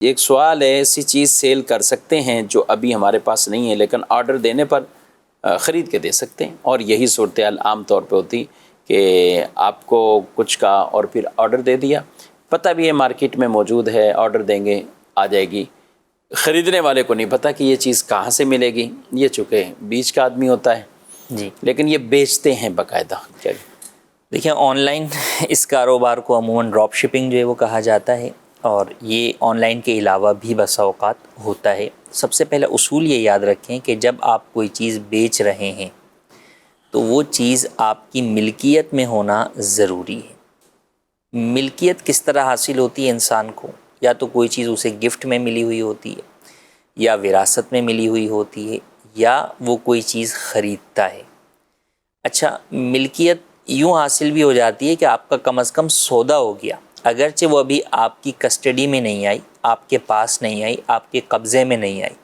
ایک سوال ہے، ایسی چیز سیل کر سکتے ہیں جو ابھی ہمارے پاس نہیں ہے لیکن آرڈر دینے پر خرید کے دے سکتے ہیں، اور یہی صورتحال عام طور پہ ہوتی کہ آپ کو کچھ کا اور پھر آرڈر دے دیا، پتہ بھی ہے مارکیٹ میں موجود ہے، آرڈر دیں گے آ جائے گی، خریدنے والے کو نہیں پتہ کہ یہ چیز کہاں سے ملے گی، یہ چونکہ بیچ کا آدمی ہوتا ہے جی لیکن یہ بیچتے ہیں باقاعدہ۔ دیکھیں، آن لائن اس کاروبار کو عموماً ڈراپ شپنگ جو ہے وہ کہا جاتا ہے، اور یہ آن لائن کے علاوہ بھی بسا اوقات ہوتا ہے۔ سب سے پہلا اصول یہ یاد رکھیں کہ جب آپ کوئی چیز بیچ رہے ہیں تو وہ چیز آپ کی ملکیت میں ہونا ضروری ہے۔ ملکیت کس طرح حاصل ہوتی ہے انسان کو؟ یا تو کوئی چیز اسے گفٹ میں ملی ہوئی ہوتی ہے، یا وراثت میں ملی ہوئی ہوتی ہے، یا وہ کوئی چیز خریدتا ہے۔ اچھا، ملکیت یوں حاصل بھی ہو جاتی ہے کہ آپ کا کم از کم سودا ہو گیا، اگرچہ وہ ابھی آپ کی کسٹڈی میں نہیں آئی، آپ کے پاس نہیں آئی، آپ کے قبضے میں نہیں آئی،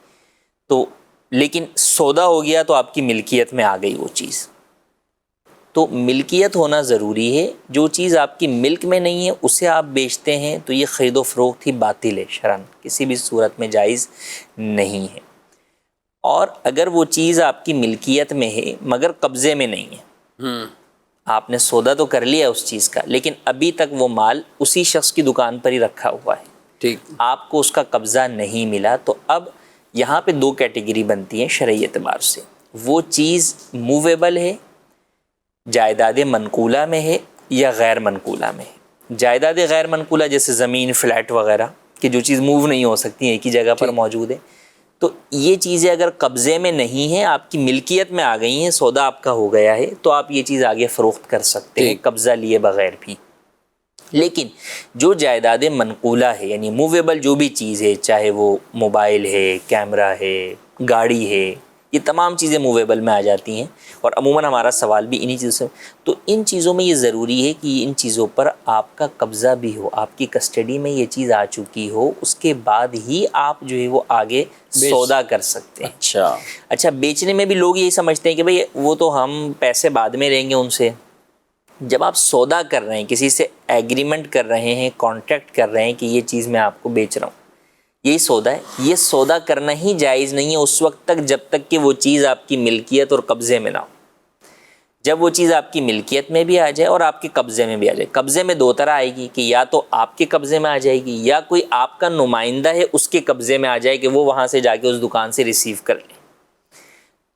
تو لیکن سودا ہو گیا تو آپ کی ملکیت میں آ گئی وہ چیز۔ تو ملکیت ہونا ضروری ہے۔ جو چیز آپ کی ملک میں نہیں ہے اسے آپ بیچتے ہیں تو یہ خرید و فروخت ہی باطل ہے، شرعاً کسی بھی صورت میں جائز نہیں ہے۔ اور اگر وہ چیز آپ کی ملکیت میں ہے مگر قبضے میں نہیں ہے، آپ نے سودا تو کر لیا اس چیز کا لیکن ابھی تک وہ مال اسی شخص کی دکان پر ہی رکھا ہوا ہے، ٹھیک، آپ کو اس کا قبضہ نہیں ملا، تو اب یہاں پہ دو کیٹیگری بنتی ہیں شرعی اعتبار سے۔ وہ چیز موویبل ہے، جائیداد منقولہ میں ہے، یا غیر منقولہ میں ہے۔ جائیداد غیر منقولہ جیسے زمین، فلیٹ وغیرہ کہ جو چیز موو نہیں ہو سکتی، ایک ہی جگہ پر موجود ہے، تو یہ چیزیں اگر قبضے میں نہیں ہیں، آپ کی ملکیت میں آ گئی ہیں، سودا آپ کا ہو گیا ہے، تو آپ یہ چیز آگے فروخت کر سکتے ہیں قبضہ لیے بغیر بھی۔ لیکن جو جائیداد منقولہ ہے، یعنی موویبل جو بھی چیز ہے، چاہے وہ موبائل ہے، کیمرہ ہے، گاڑی ہے، یہ تمام چیزیں موویبل میں آ جاتی ہیں، اور عموماً ہمارا سوال بھی انہی چیزوں سے، تو ان چیزوں میں یہ ضروری ہے کہ ان چیزوں پر آپ کا قبضہ بھی ہو، آپ کی کسٹڈی میں یہ چیز آ چکی ہو، اس کے بعد ہی آپ جو ہے وہ آگے سودا کر سکتے ہیں۔ اچھا، بیچنے میں بھی لوگ یہی سمجھتے ہیں کہ بھئی وہ تو ہم پیسے بعد میں لیں گے ان سے۔ جب آپ سودا کر رہے ہیں، کسی سے ایگریمنٹ کر رہے ہیں، کانٹریکٹ کر رہے ہیں کہ یہ چیز میں آپ کو بیچ رہا ہوں، یہی سودا ہے، یہ سودا کرنا ہی جائز نہیں ہے اس وقت تک جب تک کہ وہ چیز آپ کی ملکیت اور قبضے میں نہ ہو۔ جب وہ چیز آپ کی ملکیت میں بھی آ جائے اور آپ کے قبضے میں بھی آ جائے، قبضے میں دو طرح آئے گی کہ یا تو آپ کے قبضے میں آ جائے گی، یا کوئی آپ کا نمائندہ ہے اس کے قبضے میں آ جائے کہ وہ وہاں سے جا کے اس دکان سے ریسیو کر لے۔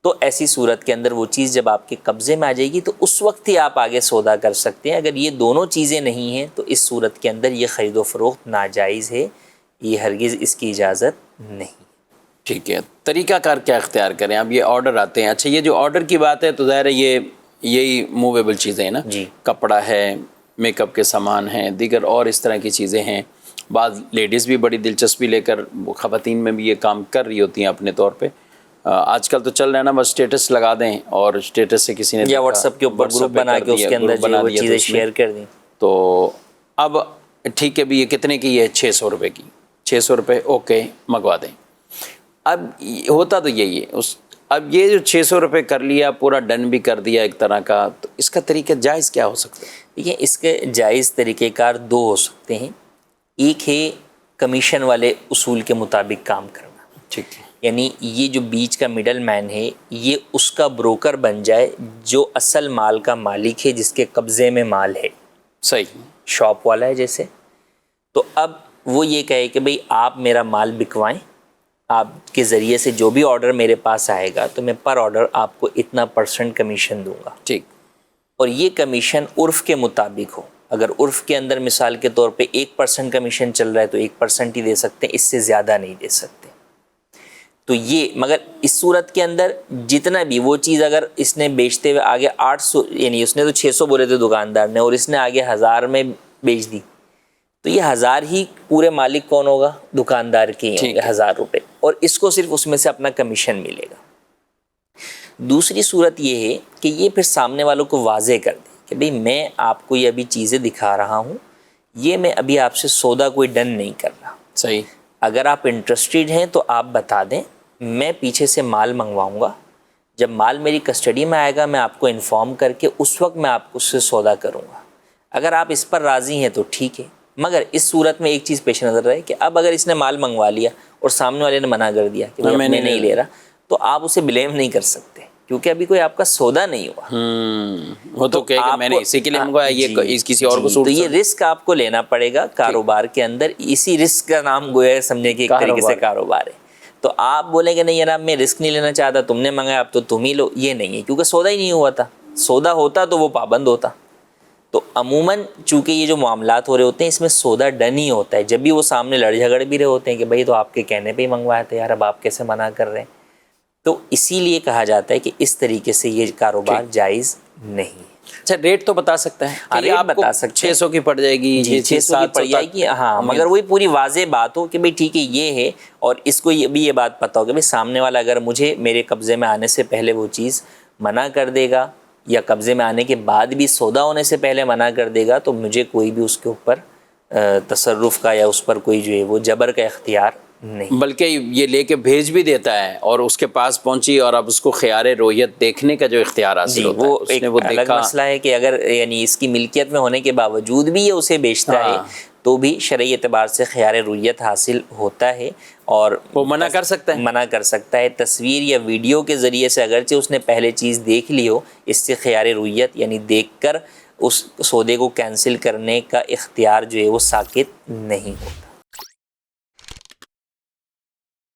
تو ایسی صورت کے اندر وہ چیز جب آپ کے قبضے میں آ جائے گی تو اس وقت ہی آپ آگے سودا کر سکتے ہیں۔ اگر یہ دونوں چیزیں نہیں ہیں تو اس صورت کے اندر یہ خرید و فروخت ناجائز ہے، یہ ہرگز اس کی اجازت نہیں۔ ٹھیک ہے، طریقہ کار کیا اختیار کریں؟ اب یہ آرڈر آتے ہیں، اچھا یہ جو آرڈر کی بات ہے تو ظاہر ہے یہی موویبل چیزیں ہیں نا، جی، کپڑا ہے، میک اپ کے سامان ہیں، دیگر اور اس طرح کی چیزیں ہیں۔ بعض لیڈیز بھی بڑی دلچسپی لے کر، خواتین میں بھی یہ کام کر رہی ہوتی ہیں اپنے طور پہ۔ آج کل تو چل رہا ہے نا، بس اسٹیٹس لگا دیں اور اسٹیٹس سے کسی نے یا واٹس ایپ کے اوپر گروپ بنا کے اس کے اندر جو ہے وہ چیزیں شیئر کر دیں۔ تو اب ٹھیک ہے بھی، یہ کتنے کی ہے؟ 600 روپے کی، 600 روپے، اوکے منگوا دیں۔ اب ہوتا تو یہی ہے، اب یہ جو 600 روپے کر لیا، پورا ڈن بھی کر دیا ایک طرح کا، تو اس کا طریقہ جائز کیا ہو سکتا ہے؟ دیکھیں، اس کے جائز طریقہ کار دو ہو سکتے ہیں۔ ایک ہے کمیشن والے اصول کے مطابق کام کرنا، ٹھیک ہے، یعنی یہ جو بیچ کا مڈل مین ہے یہ اس کا بروکر بن جائے جو اصل مال کا مالک ہے، جس کے قبضے میں مال ہے۔ صحیح، شاپ والا ہے جیسے، تو اب وہ یہ کہے کہ بھئی آپ میرا مال بکوائیں، آپ کے ذریعے سے جو بھی آرڈر میرے پاس آئے گا تو میں پر آرڈر آپ کو اتنا % کمیشن دوں گا۔ ٹھیک، اور یہ کمیشن عرف کے مطابق ہو۔ اگر عرف کے اندر مثال کے طور پہ 1% کمیشن چل رہا ہے تو 1% ہی دے سکتے ہیں، اس سے زیادہ نہیں دے سکتے۔ تو یہ، مگر اس صورت کے اندر جتنا بھی وہ چیز اگر اس نے بیچتے ہوئے آگے 800، یعنی اس نے تو 600 بولے تھے دکاندار نے، اور اس نے آگے 1000 میں بیچ دی، تو یہ 1000 ہی پورے مالک کون ہوگا؟ دکاندار کے ہی ہوں گے 1000 روپے، اور اس کو صرف اس میں سے اپنا کمیشن ملے گا۔ دوسری صورت یہ ہے کہ یہ پھر سامنے والوں کو واضح کر دے کہ بھئی میں آپ کو یہ ابھی چیزیں دکھا رہا ہوں، یہ میں ابھی آپ سے سودا کوئی ڈن نہیں کر رہا۔ صحیح، اگر آپ انٹرسٹیڈ ہیں تو آپ بتا دیں، میں پیچھے سے مال منگواؤں گا، جب مال میری کسٹڈی میں آئے گا میں آپ کو انفارم کر کے اس وقت میں آپ کو اس سے سودا کروں گا۔ اگر آپ اس پر راضی ہیں تو ٹھیک ہے، مگر اس صورت میں ایک چیز پیش نظر رہے کہ اب اگر اس نے مال منگوا لیا اور سامنے والے نے منع کر دیا کہ میں نہیں لے رہا، تو آپ اسے بلیم نہیں کر سکتے کیونکہ ابھی کوئی آپ کا سودا نہیں ہوا۔ وہ تو کہے کہ میں نے اسی کے لیے منگوایا، یہ کسی اور کو تو یہ رسک آپ کو لینا پڑے گا کاروبار کے اندر، اسی رسک کا نام گویا سمجھے کہ ایک طریقے سے کاروبار ہے۔ تو آپ بولیں کہ نہیں جناب میں رسک نہیں لینا چاہتا، تم نے منگایا اب تو تم ہی لو، یہ نہیں ہے کیونکہ سودا ہی نہیں ہوا تھا۔ سودا ہوتا تو وہ پابند ہوتا۔ تو عموماً چونکہ یہ جو معاملات ہو رہے ہوتے ہیں اس میں سودا ڈن ہی ہوتا ہے، جب بھی وہ سامنے لڑ جھگڑ بھی رہے ہوتے ہیں کہ بھائی تو آپ کے کہنے پہ ہی منگوایا تھا یار، اب آپ کیسے منع کر رہے ہیں۔ تو اسی لیے کہا جاتا ہے کہ اس طریقے سے یہ کاروبار جائز نہیں ہے۔ اچھا ریٹ تو بتا سکتا ہے؟ ریٹ بتا سکتے ہیں، 600 کی پڑ جائے گی، 600 کی پڑ جائے گی، ہاں، مگر وہی پوری واضح بات ہو کہ بھئی ٹھیک ہے یہ ہے، اور اس کو یہ بات پتہ ہو کہ بھئی سامنے والا اگر مجھے میرے قبضے میں آنے سے پہلے وہ چیز منع کر دے گا یا قبضے میں آنے کے بعد بھی سودا ہونے سے پہلے منع کر دے گا تو مجھے کوئی بھی اس کے اوپر تصرف کا یا اس پر کوئی جو ہے وہ جبر کا اختیار نہیں، بلکہ یہ لے کے بھیج بھی دیتا ہے اور اس کے پاس پہنچی اور اب اس کو خیار رویت دیکھنے کا جو اختیار حاصل ہوتا ہے، وہ ایک الگ مسئلہ ہے کہ اگر یعنی اس کی ملکیت میں ہونے کے باوجود بھی یہ اسے بیچتا ہے تو بھی شرعی اعتبار سے خیار رویت حاصل ہوتا ہے، اور وہ منع کر سکتا ہے۔ تصویر یا ویڈیو کے ذریعے سے اگرچہ اس نے پہلے چیز دیکھ لی ہو، اس سے خیار رویت یعنی دیکھ کر اس سودے کو کینسل کرنے کا اختیار جو ہے وہ ساقط نہیں ہوتا۔